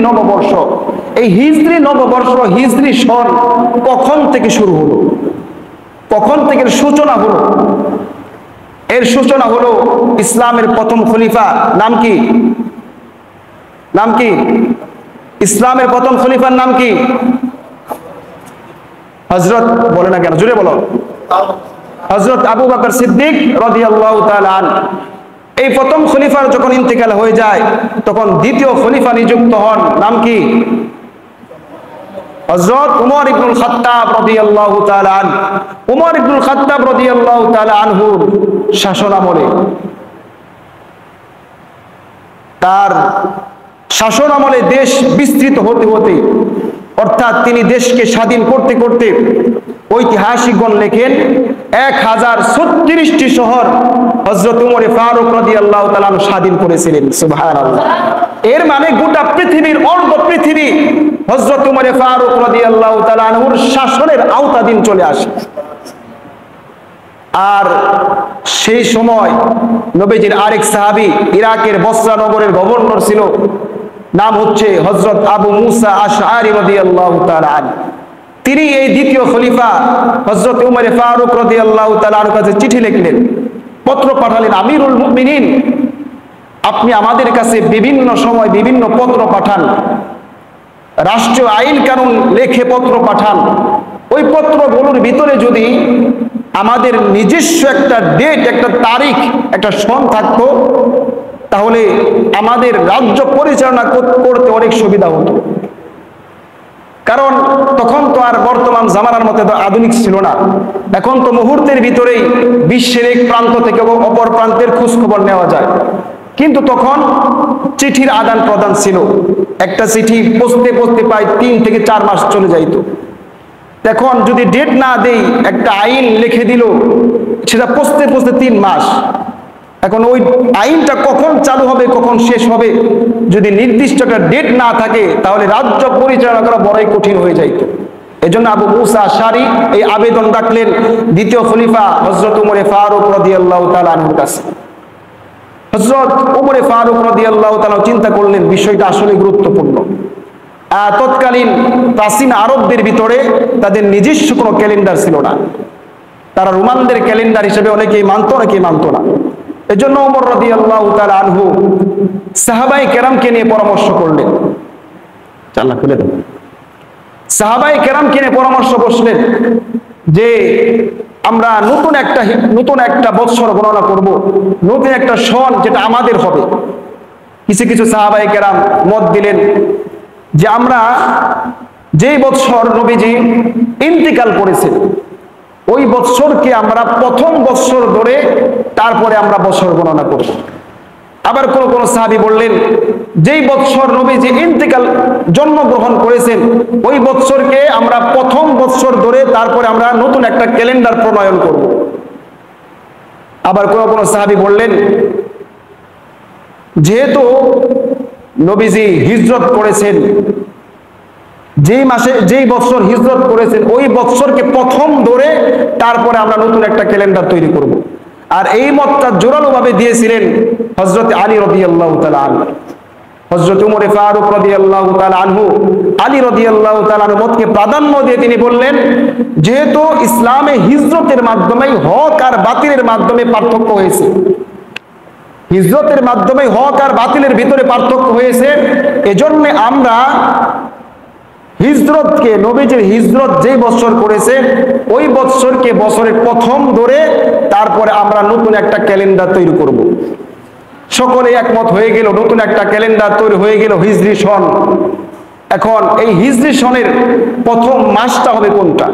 নববর্ষ। এই হিজরি নববর্ষ, হিজরি সন কখন থেকে শুরু হলো, কখন থেকে সূচনা হলো? এর সূচনা হলো ইসলামের প্রথম খলিফা নাম কি? নাম কি? ইসলামের প্রথম খলিফার নাম কি? হযরত, বলে না কেন, জোরে বলো। হযরত আবু বকর সিদ্দিক রাদিয়াল্লাহু তাআলা আনহু। এই প্রথম খলিফার যখন ইন্তেকাল হয়ে যায় তখন দ্বিতীয় খলিফা নিযুক্ত হন, নাম কি? হযরত উমর ইবনুল খাত্তাব রাদিয়াল্লাহু তাআলা আনহু। উমর ইবনুল খাত্তাব রাদিয়াল্লাহু তাআলা আনহুর শাসনামলে, তার শাসনামলে দেশ বিস্তৃত হতে হতে, অর্থাৎ তিনি দেশকে স্বাধীন করতে করতে ঐতিহাসিকগণ লেখেন 1036টি শহর হযরত উমর ফারুক রাদিয়াল্লাহু তাআলা আনহু স্বাধীন করেছিলেন। সুবহানাল্লাহ। এর মানে গোটা পৃথিবীর অর্ধ পৃথিবী হযরত উমর ফারুক রাদিয়াল্লাহু তাআলা আনহুর শাসনের আওতাধীন চলে আসে। আর সেই সময় নবীজির আরেক সাহাবী ইরাকের বসরা নগরের গভর্নর ছিল, নাম হচ্ছে হযরত আবু মুসা আশআরী রাদিয়াল্লাহু তাআলা আনহু। তিনি এই দ্বিতীয় খলিফা হযরত উমর ফারুক রাদিয়াল্লাহু তাআলা আনহুর কাছে চিঠি লিখলেন, পত্র পাঠালেন, আমিরুল মুমিনিন, আপনি আমাদের কাছে বিভিন্ন সময় বিভিন্ন পত্র পাঠান, রাষ্ট্রীয় আইন কানুন লেখে পত্র পাঠান। ওই পত্রগুলোর ভিতরে যদি আমাদের নিজস্ব একটা ডেট, একটা তারিখ, একটা সন থাকতো তাহলে আমাদের রাজ্য পরিচালনা করতে অনেক সুবিধা হতো। কারণ তখন তো আর বর্তমান জামানার মতো আধুনিক ছিল না। এখন তো মুহূর্তের ভিতরেই বিশ্বের এক প্রান্ত থেকে অপর প্রান্তের খোঁজ খবর নেওয়া যায়, কিন্তু তখন চিঠির আদান প্রদান ছিল। একটা চিঠি পৌঁছতে পৌঁছতে প্রায় 3 থেকে 4 মাস চলে যাইত। এখন যদি ডেট না দেই, একটা আইন লিখে দিল, সেটা পৌঁছতে পৌঁছতে 3 মাস। এখন ওই আইনটা কখন চালু হবে, কখন শেষ হবে, যদি নির্দিষ্ট একটা ডেট না থাকে তাহলে রাজ্য পরিচালনা করা বড়ই কঠিন হয়ে যাইত। এজন্য আবু মুসা আশআরী এই আবেদন রাখলেন দ্বিতীয় খলিফা হযরত উমর ফারুক রাদিয়াল্লাহু তাআলা আনহুর কাছে। হযরত উমর ফারুক রাদিয়াল্লাহু তাআলা চিন্তা করলেন বিষয়টা আসলে গুরুত্বপূর্ণ। তৎকালীন প্রাচীন আরবদের ভিতরে তাদের নিজস্ব কোনো ক্যালেন্ডার ছিল না। তারা রোমানদের ক্যালেন্ডার হিসেবে অনেকেই মানত, অনেকেই মানত না। এজন্য ওমর রাদিয়াল্লাহু তাআলা আনহু সাহাবায়ে কেরামকে নিয়ে পরামর্শ করলেন। জানলা খুলে দেন। সাহাবায়ে কেরামকে নিয়ে পরামর্শ বসলেন যে আমরা নতুন একটা বৎসর গণনা করব, নতুন একটা সন যেটা আমাদের হবে। কিছু কিছু সাহাবায়ে কেরাম মত দিলেন যে আমরা যেই বৎসর নবীজি ইন্তিকাল করেছেন ওই বৎসরকে আমরা প্রথম বৎসর ধরে তারপরে আমরা বছর গণনা করব। আবার কোন কোন সাহাবী বললেন যেই বৎসর নবীজি ইন্তিকাল জন্মগ্রহণ করেছেন ওই বৎসরকে আমরা প্রথম বৎসর ধরে তারপরে আমরা নতুন একটা ক্যালেন্ডার প্রণয়ন করব। আবার কোন কোন সাহাবী বললেন যেহেতু নবীজি হিজরত করেছেন, যেই বছর হিজরত করেছেন ওই বছরকে প্রথম ধরে তারপরে আমরা নতুন একটা ক্যালেন্ডার তৈরি করব। আর এই মতটা জোরালো ভাবে দিয়েছিলেন হযরত আলী রাদিয়াল্লাহু তাআলা আনহু। হযরত উমর ফারুক রাদিয়াল্লাহু তাআলা আনহু আলী রাদিয়াল্লাহু তাআলা আনহুর মতকে প্রাধান্য দিয়ে তিনি বললেন যেহেতু ইসলামে হিজরতের মাধ্যমে হক আর বাতিলের মাধ্যমে পার্থক্য হয়েছে, হিজরতের মাধ্যমে হক আর বাতিলের ভিতরে পার্থক্য হয়েছে, এজন্য আমরা হিজরতকে, নবীজির হিজরত যেই বছর করেছে ওই বছরকে বছরের প্রথম ধরে তারপরে আমরা নতুন একটা ক্যালেন্ডার তৈরি করব। সকলে একমত হয়ে গেল, নতুন একটা ক্যালেন্ডার তৈরি হয়ে গেল হিজরি সন। এখন এই হিজরি সনের প্রথম মাসটা হবে কোনটা,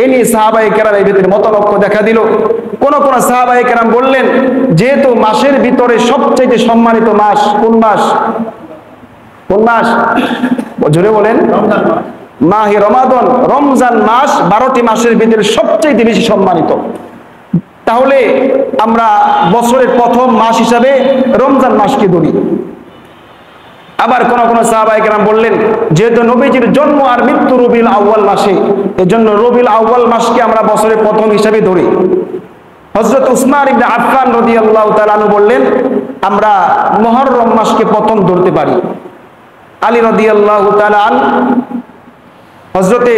এ নিয়ে সাহাবায়ে কেরাম এই ভিতরে মতলক্ষ্য দেখা দিল। কোন কোন সাহাবায়ে কেরাম বললেন যেহেতু মাসের ভিতরে সবচেয়ে সম্মানিত মাস কোন মাস, কোন মাস জোরে বলেন, মাহে রমাদান, রমজান মাস 12টি মাসের ভিতরে সবচেয়ে বেশি সম্মানিত, তাহলে আমরা বছরের প্রথম মাস হিসাবে রমজান মাসকে ধরি। আবার কোন কোন সাহাবায়ে কেরাম বললেন যেহেতু নবীজির জন্ম আর মৃত্যু রবিউল আউয়াল মাসে, এজন্য রবিউল আউয়াল মাসকে আমরা বছরের প্রথম হিসাবে ধরি। হযরত উসমান ইবনে আফফান রাদিয়াল্লাহু তাআলা আনহু বললেন আমরা মুহররম মাসকে প্রথম ধরতে পারি। আলী রাদিয়াল্লাহু তাআলা আনহু, হযরতে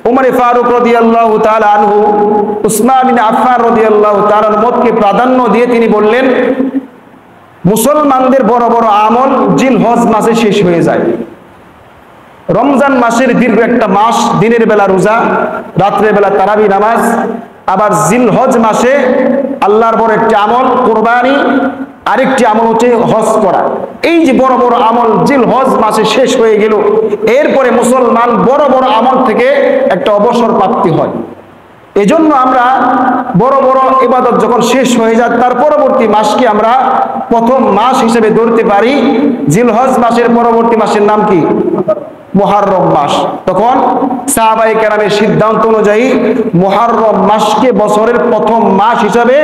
উমর ফারুক রাদিয়াল্লাহু তাআলা আনহু, উসমান বিন আফফান রাদিয়াল্লাহু তাআলা মতকে প্রাধান্য দিয়ে তিনি বললেন, মুসলমানদের বড় বড় আমল জিলহজ মাসে শেষ হয়ে যায়। রমজান মাসের দীর্ঘ একটা মাস, দিনের বেলা রোজা, রাত্রের বেলা তারাবি নামাজ, আবার জিলহজ মাসে আল্লাহর বড় একটি আমল কুরবানি, আরেকটি আমল হচ্ছে হজ করা। এই যে বড় বড় আমল জিলহজ মাসে শেষ হয়ে গেল, এরপরে মুসলমান বড় বড় আমল থেকে একটা অবসর প্রাপ্তি হয়। এজন্য আমরা বড় বড় ইবাদত যখন শেষ হয়ে যায়, তার পরবর্তী মাসকে আমরা প্রথম মাস হিসেবে ধরতে পারি। জিলহজ মাসের পরবর্তী মাসের নাম কি? মুহররম মাস। তখন সাহাবায়ে কেরামের সিদ্ধান্ত অনুযায়ী মুহররম মাসকে বছরের প্রথম মাস হিসাবে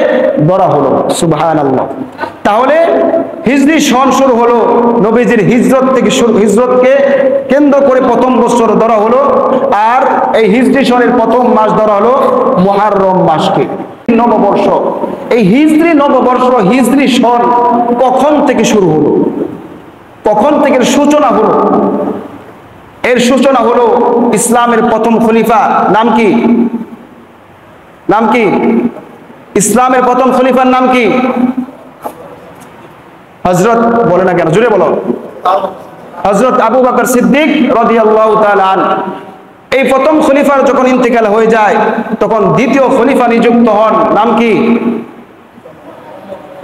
ধরা হলো। সুবহানাল্লাহ। তাহলে হিজরি সন শুরু হলো নবীজির হিজরত থেকে, হিজরতকে কেন্দ্র করে প্রথম বছর ধরা হলো, আর এই হিজরি সনের প্রথম মাস ধরা হলো মুহররম মাসকে। নববর্ষ, এই হিজরি নববর্ষ, হিজরি সন কখন থেকে শুরু হলো, কখন থেকে সূচনা হলো? এর সূচনা হলো ইসলামের প্রথম খলিফা, নাম কি? নাম কি? ইসলামের প্রথম খলিফার নাম কি? হযরত, বলে না কেন, জোরে বলো। হযরত আবু বকর সিদ্দিক রাদিয়াল্লাহু তাআলা আনহু। এই প্রথম খলিফার যখন ইন্তেকাল হয়ে যায়, তখন দ্বিতীয় খলিফা নিযুক্ত হন, নাম কি?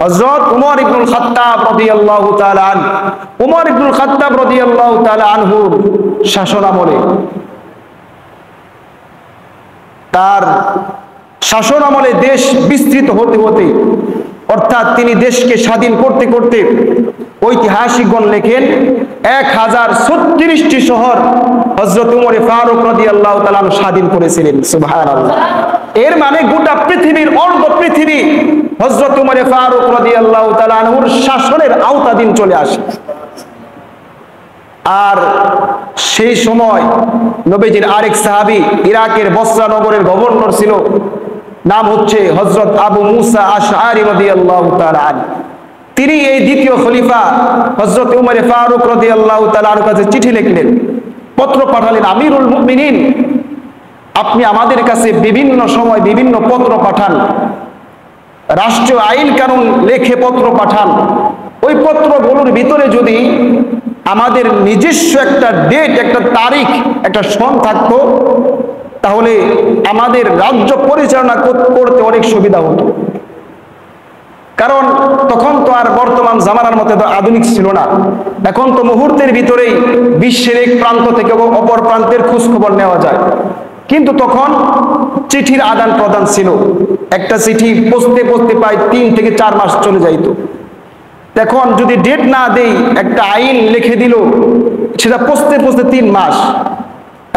হযরত উমর ইবনুল খাত্তাব রাদিয়াল্লাহু তাআলা আনহু। উমর ইবনুল খাত্তাব রাদিয়াল্লাহু তাআলা আনহুর শাসনামলে, তার শাসনামলে দেশ বিস্তৃত হতে হতে, অর্থাৎ তিনি দেশকে স্বাধীন করতে করতে, ঐতিহাসিকগণ লেখেন 1036টি শহর হযরত উমর ফারুক রাদিয়াল্লাহু তাআলা স্বাধীন করেছিলেন। সুবহানাল্লাহ। এর মানে গোটা পৃথিবীর, অর্ধ পৃথিবী হযরত উমর ফারুক রাদিয়াল্লাহু তাআলা আনহুর শাসনের আওতাধীন চলে আসে। আর সেই সময় নবীজির আরেক সাহাবী, ইরাকের বসরা নগরের গভর্নর ছিল, নাম হচ্ছে হযরত আবু মুসা আশআরী রাদিয়াল্লাহু তাআলা আনহু। তিনি এই দ্বিতীয় খলিফা হযরত উমর ফারুক রাদিয়াল্লাহু তাআলা আনহুর কাছে চিঠি লিখলেন, পত্র পাঠালেন, আমিরুল মুমিনিন, আপনি আমাদের কাছে বিভিন্ন সময় বিভিন্ন পত্র পাঠান, রাষ্ট্রীয় আইন কানুন লেখে পত্র পাঠান। ওই পত্রগুলোর ভিতরে যদি আমাদের নিজস্ব একটা ডেট, একটা তারিখ, একটা সন থাকতো, তাহলে আমাদের রাজ্য পরিচালনা করতে অনেক সুবিধা হতো। কারণ তখন তো আর বর্তমান জামানার মতো আধুনিক ছিল না। এখন তো মুহূর্তের ভিতরেই বিশ্বের এক প্রান্ত থেকে অপর প্রান্তের খোঁজ খবর নেওয়া যায়। কিন্তু তখন চিঠির আদান প্রদান ছিল। একটা চিঠি পৌঁছতে পৌঁছতে প্রায় 3 থেকে 4 মাস চলে যাইত। এখন যদি ডেট না দেই, একটা আইন লিখে দিল, সেটা পৌঁছতে পৌঁছতে 3 মাস।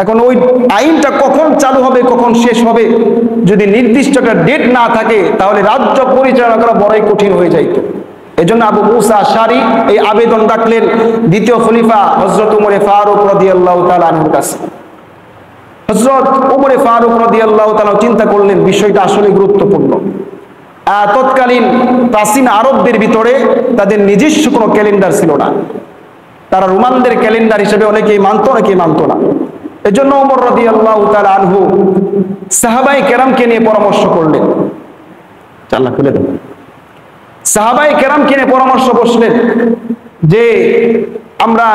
এখন ওই আইনটা কখন চালু হবে, কখন শেষ হবে, যদি নির্দিষ্ট একটা ডেট না থাকে, তাহলে রাজ্য পরিচালনা করা বড়ই কঠিন হয়ে যাইত। এজন্য আবু মুসা আশআরী এই আবেদন রাখলেন দ্বিতীয় খলিফা হযরত উমর ফারুক রাদিয়াল্লাহু তাআলা আনহুর কাছে। হযরত উমর ফারুক রাদিয়াল্লাহু তাআলা চিন্তা করলেন, বিষয়টা আসলে গুরুত্বপূর্ণ। তৎকালীন প্রাচীন আরবদের ভিতরে তাদের নিজস্ব কোনো ক্যালেন্ডার ছিল না। তারা রোমানদের ক্যালেন্ডার হিসেবে অনেকেই মানত, অনেকেই মানত না। এজন্য ওমর রাদিয়াল্লাহু তাআলা আনহু সাহাবায়ে কেরামকে নিয়ে পরামর্শ করলেন। আল্লাহ খুলে দেন। সাহাবায়ে কেরামকে নিয়ে পরামর্শ বসলেন যে আমরা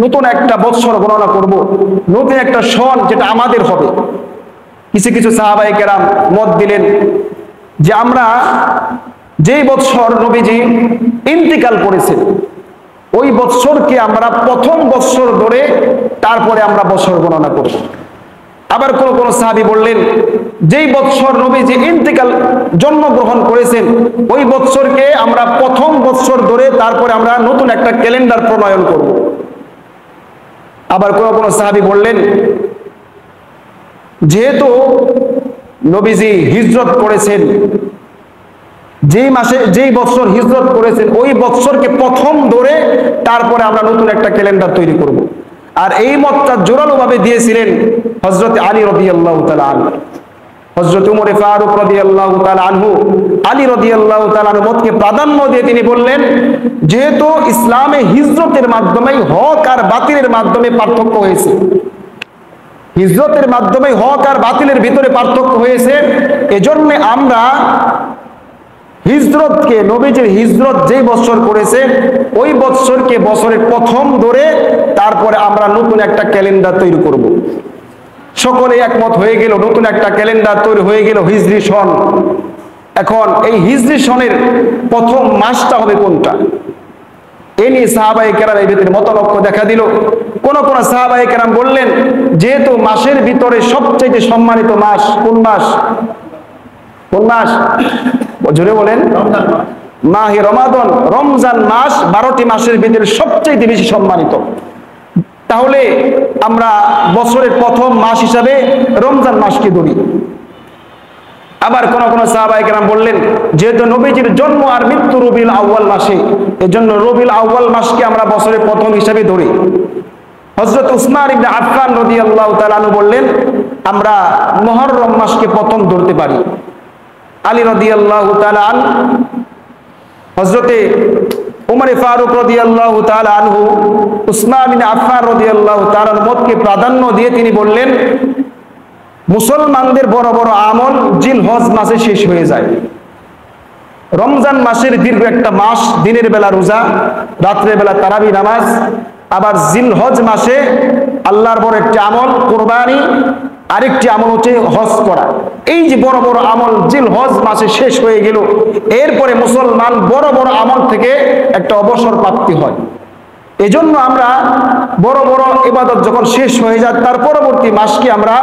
নতুন একটা বৎসর গণনা করব, নতুন একটা সন যেটা আমাদের হবে। কিছু কিছু সাহাবায়ে কেরাম মত দিলেন যে আমরা যেই বৎসর নবীজি ইন্তিকাল করেছেন, ওই বৎসরকে আমরা প্রথম বৎসর ধরে তারপরে আমরা বছর গণনা করব। আবার কোন কোন সাহাবী বললেন, যেই বৎসর নবীজি ইন্তিকাল জন্মগ্রহণ করেছেন, ওই বৎসরকে আমরা প্রথম বৎসর ধরে তারপরে আমরা নতুন একটা ক্যালেন্ডার প্রণয়ন করব। আবার কোন কোন সাহাবী বললেন, যেহেতু নবীজি হিজরত করেছেন, যেই মাসে যেই বছর হিজরত করেছেন, ওই বছরকে প্রথম ধরে তারপরে আমরা নতুন একটা ক্যালেন্ডার তৈরি করব। আর এই মতটা জোরালো ভাবে দিয়েছিলেন হযরত আলী রাদিয়াল্লাহু তাআলা আনহু। হযরত উমর ফারুক রাদিয়াল্লাহু তাআলা আনহু আলী রাদিয়াল্লাহু তাআলা আনহু মতকে প্রাধান্য দিয়ে তিনি বললেন, যেহেতু ইসলামে হিজরতের মাধ্যমে হক আর বাতিলের মাধ্যমে পার্থক্য হয়েছে, হিজরতের মাধ্যমে হক আর বাতিলের ভিতরে পার্থক্য হয়েছে, এজন্য আমরা হিজরতকে, নবীজির হিজরত যে বছর করেছে ওই বছরকে বছরের প্রথম ধরে তারপরে আমরা নতুন একটা ক্যালেন্ডার তৈরি করব। সকলে একমত হয়ে গেল, নতুন একটা ক্যালেন্ডার তৈরি হয়ে গেল, হিজরি সন। এখন এই হিজরি সনের প্রথম মাসটা হবে কোনটা, এ নিয়ে সাহাবায়ে কেরাম এই ভিতরে মতলক্ষ দেখা দিল। কোন কোন সাহাবায়ে কেরাম বললেন, যেহেতু মাসের ভিতরে সবচেয়ে সম্মানিত মাস কোন মাস, কোন মাস জোরে বলেন, মাহে রমাদান, রমজান মাস 12টি মাসের ভিতরে সবচেয়ে বেশি সম্মানিত, তাহলে আমরা বছরের প্রথম মাস হিসাবে রমজান মাসকে ধরি। আবার কোন কোন সাহাবায়ে কেরাম বললেন, যেহেতু নবীজির জন্ম আর মৃত্যু রবিউল আউয়াল মাসে, এজন্য রবিউল আউয়াল মাসকে আমরা বছরের প্রথম হিসাবে ধরি। হযরত উসমান ইবনে আফফান রাদিয়াল্লাহু তাআলা আনহু বললেন, আমরা মুহররম মাসকে প্রথম ধরতে পারি। আলী রাদিয়াল্লাহু তাআলা আনহু, হযরতে উমর ফারুক রাদিয়াল্লাহু তাআলা আনহু, উসমান ইবনে আফফান রাদিয়াল্লাহু তাআলা মতকে প্রাধান্য দিয়ে তিনি বললেন, মুসলমানদের বড় বড় আমল জিলহজ মাসে শেষ হয়ে যায়। রমজান মাসের দীর্ঘ একটা মাস, দিনের বেলা রোজা, রাত্রের বেলা তারাবি নামাজ, আবার জিলহজ মাসে আল্লাহর বড় একটি আমল কুরবানি, আরেকটি আমল হচ্ছে হজ করা। এই যে বড় বড় আমল জিলহজ মাসে শেষ হয়ে গেল, এরপরে মুসলমান বড় বড় আমল থেকে একটা অবসর প্রাপ্তি হয়। এজন্য আমরা বড় বড় ইবাদত যখন শেষ হয়ে যায় তার পরবর্তী মাসকে আমরা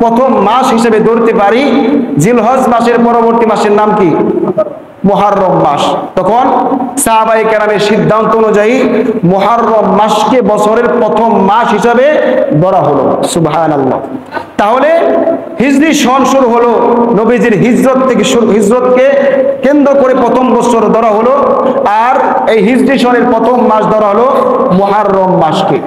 প্রথম মাস হিসেবে ধরতে পারি। জিলহজ মাসের পরবর্তী মাসের নাম কি? মুহররম মাস। তখন সাহাবায়ে কেরামের সিদ্ধান্ত অনুযায়ী মুহররম মাসকে বছরের প্রথম মাস হিসাবে ধরা হলো। সুবহানাল্লাহ। তাহলে হিজরি সন শুরু হলো নবীজির হিজরত থেকে, হিজরতকে কেন্দ্র করে প্রথম বছর ধরা হলো, আর এই হিজরি সনের প্রথম মাস ধরা হলো মুহররম মাসকে।